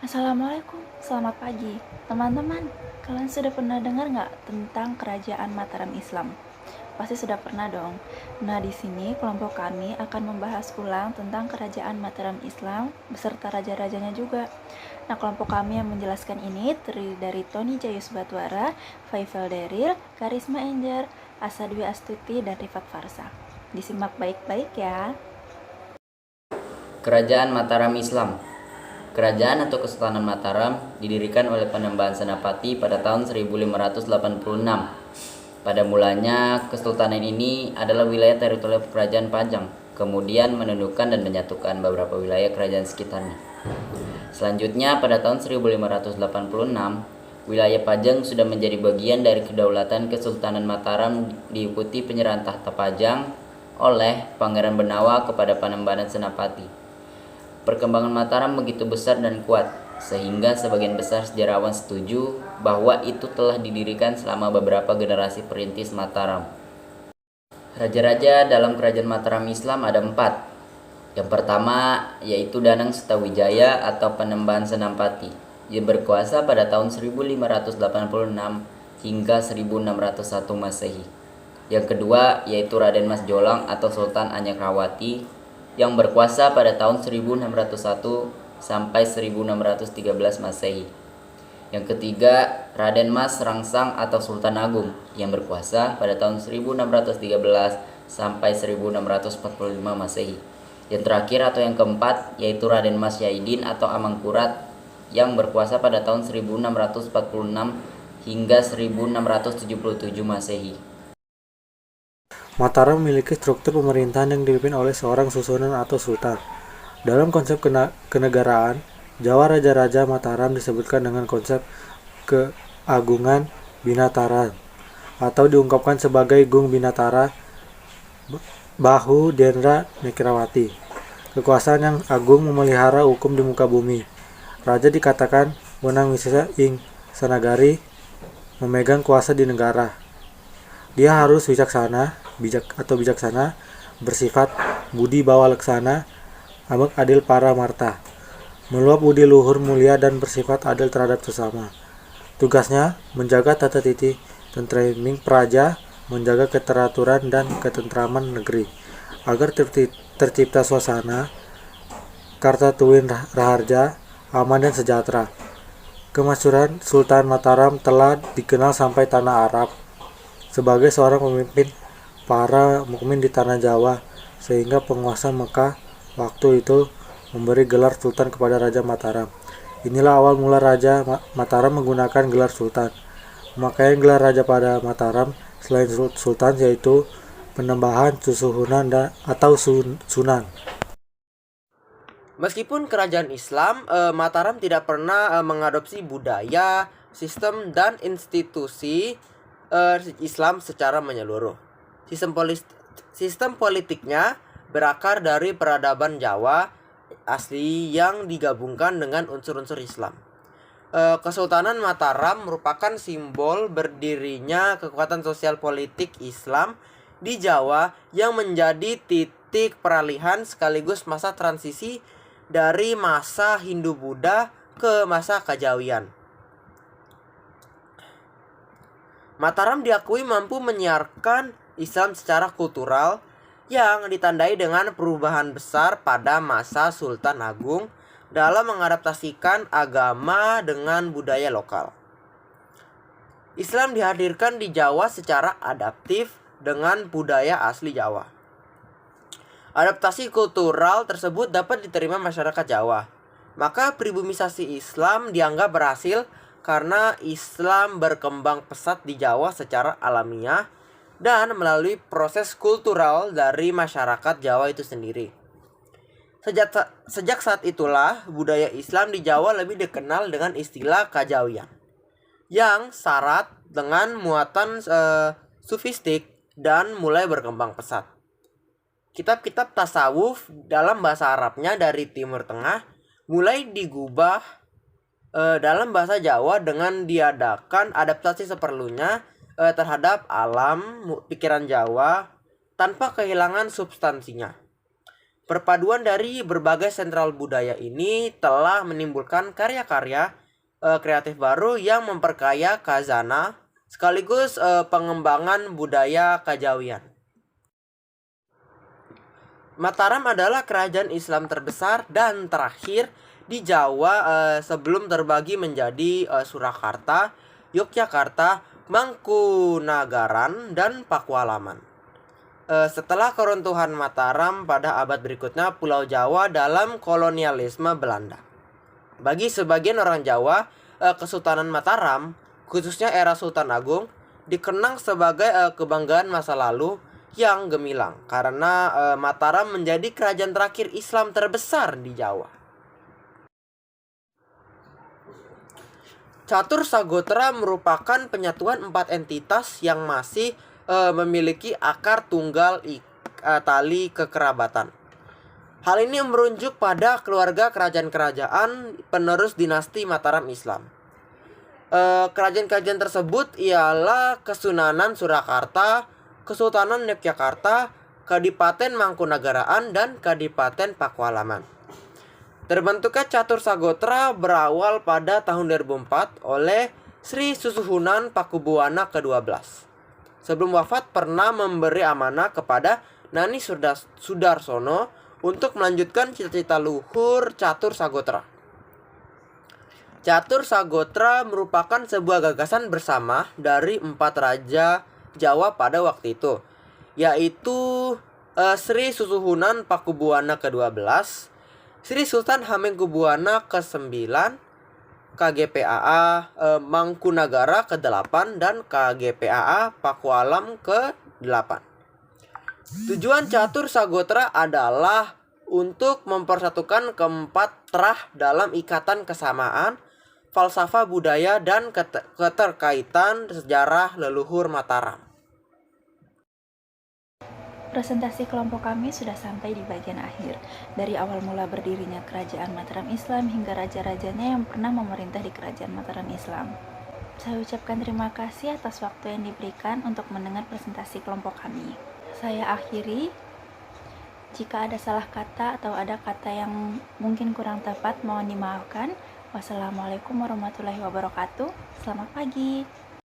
Assalamualaikum, selamat pagi. Teman-teman, kalian sudah pernah dengar nggak tentang Kerajaan Mataram Islam? Pasti sudah pernah dong. Nah, di sini kelompok kami akan membahas ulang tentang Kerajaan Mataram Islam beserta raja-rajanya juga. Nah, kelompok kami yang menjelaskan ini terdiri dari Tony Jayus Batwara, Faisal Deril, Karisma Enjar, Asadwi Astuti, dan Rifat Farsa. Disimak baik-baik ya. Kerajaan Mataram Islam. Kerajaan atau Kesultanan Mataram didirikan oleh Panembahan Senapati pada tahun 1586. Pada mulanya, kesultanan ini adalah wilayah teritorial Kerajaan Pajang, kemudian menundukkan dan menyatukan beberapa wilayah kerajaan sekitarnya. Selanjutnya, pada tahun 1586, wilayah Pajang sudah menjadi bagian dari kedaulatan Kesultanan Mataram, diikuti penyerahan tahta Pajang oleh Pangeran Benawa kepada Panembahan Senapati. Perkembangan Mataram begitu besar dan kuat, sehingga sebagian besar sejarawan setuju bahwa itu telah didirikan selama beberapa generasi perintis Mataram. Raja-raja dalam kerajaan Mataram Islam ada 4. Yang pertama yaitu Danang Setawijaya atau Panembahan Senapati, yang berkuasa pada tahun 1586 hingga 1601 Masehi. Yang kedua yaitu Raden Mas Jolang atau Sultan Anyakrawati, yang berkuasa pada tahun 1601 sampai 1613 Masehi. Yang ketiga, Raden Mas Rangsang atau Sultan Agung, yang berkuasa pada tahun 1613 sampai 1645 Masehi. Yang terakhir atau yang keempat yaitu Raden Mas Yahidin atau Amangkurat, yang berkuasa pada tahun 1646 hingga 1677 Masehi. Mataram memiliki struktur pemerintahan yang dipimpin oleh seorang susunan atau sultan. Dalam konsep kenegaraan, Jawa Raja-Raja Mataram disebutkan dengan konsep keagungan Binataran atau diungkapkan sebagai Gung Binatara Bahu Dendra Nekrawati. Kekuasaan yang agung memelihara hukum di muka bumi. Raja dikatakan wenang wisesa ing sanagari, memegang kuasa di negara. Dia harus bijaksana, bersifat budi bawa leksana, amek adil para marta, meluap budi luhur mulia dan bersifat adil terhadap sesama. Tugasnya menjaga tata titi tentreming praja, menjaga keteraturan dan ketentraman negeri, agar tercipta suasana Kartatuwin Raharja, aman dan sejahtera. Kemasyhuran Sultan Mataram telah dikenal sampai tanah Arab sebagai seorang pemimpin para mukmin di tanah Jawa, sehingga penguasa Mekah waktu itu memberi gelar sultan kepada Raja Mataram. Inilah awal mula Raja Mataram menggunakan gelar sultan. Pemakaian gelar raja pada Mataram selain sultan yaitu Panembahan, Susuhunan atau Sunan. Meskipun kerajaan Islam, Mataram tidak pernah mengadopsi budaya, sistem, dan institusi Islam secara menyeluruh. Sistem politiknya berakar dari peradaban Jawa asli yang digabungkan dengan unsur-unsur Islam. Kesultanan Mataram merupakan simbol berdirinya kekuatan sosial politik Islam di Jawa yang menjadi titik peralihan sekaligus masa transisi dari masa Hindu-Buddha ke masa Kejawian. Mataram diakui mampu menyiarkan Islam secara kultural yang ditandai dengan perubahan besar pada masa Sultan Agung dalam mengadaptasikan agama dengan budaya lokal. Islam dihadirkan di Jawa secara adaptif dengan budaya asli Jawa. Adaptasi kultural tersebut dapat diterima masyarakat Jawa. Maka pribumisasi Islam dianggap berhasil karena Islam berkembang pesat di Jawa secara alamiah dan melalui proses kultural dari masyarakat Jawa itu sendiri. Sejak saat itulah budaya Islam di Jawa lebih dikenal dengan istilah Kajawian, yang syarat dengan muatan sufistik dan mulai berkembang pesat. Kitab-kitab tasawuf dalam bahasa Arabnya dari Timur Tengah mulai digubah dalam bahasa Jawa dengan diadakan adaptasi seperlunya terhadap alam pikiran Jawa tanpa kehilangan substansinya. Perpaduan dari berbagai sentral budaya ini telah menimbulkan karya-karya kreatif baru yang memperkaya khazanah sekaligus pengembangan budaya Kajawian. Mataram adalah kerajaan Islam terbesar dan terakhir di Jawa sebelum terbagi menjadi Surakarta, Yogyakarta, Mangkunagaran, dan Pakualaman. Setelah keruntuhan Mataram pada abad berikutnya, Pulau Jawa dalam kolonialisme Belanda. Bagi sebagian orang Jawa, Kesultanan Mataram, khususnya era Sultan Agung, dikenang sebagai kebanggaan masa lalu yang gemilang karena Mataram menjadi kerajaan terakhir Islam terbesar di Jawa. Catur Sagotra merupakan penyatuan 4 entitas yang masih memiliki akar tunggal tali kekerabatan. Hal ini merujuk pada keluarga kerajaan-kerajaan penerus dinasti Mataram Islam. Kerajaan-kerajaan tersebut ialah Kesunanan Surakarta, Kesultanan Yogyakarta, Kadipaten Mangkunegaraan, dan Kadipaten Pakualaman. Terbentuknya Catur Sagotra berawal pada tahun 2004 oleh Sri Susuhunan Pakubuwana ke-12. Sebelum wafat pernah memberi amanah kepada Nani Sudarsono untuk melanjutkan cita-cita luhur Catur Sagotra. Catur Sagotra merupakan sebuah gagasan bersama dari 4 raja Jawa pada waktu itu, yaitu Sri Susuhunan Pakubuwana ke-12, Sri Sultan Hamengkubuwana ke-9, KGPAA Mangkunagara ke-8, dan KGPAA Pakualam ke-8. Tujuan Catur Sagotra adalah untuk mempersatukan keempat trah dalam ikatan kesamaan, falsafah budaya, dan keterkaitan sejarah leluhur Mataram. Presentasi kelompok kami sudah sampai di bagian akhir. Dari awal mula berdirinya Kerajaan Mataram Islam hingga raja-rajanya yang pernah memerintah di Kerajaan Mataram Islam. Saya ucapkan terima kasih atas waktu yang diberikan untuk mendengar presentasi kelompok kami. Saya akhiri. Jika ada salah kata atau ada kata yang mungkin kurang tepat, mohon dimaafkan. Wassalamualaikum warahmatullahi wabarakatuh. Selamat pagi.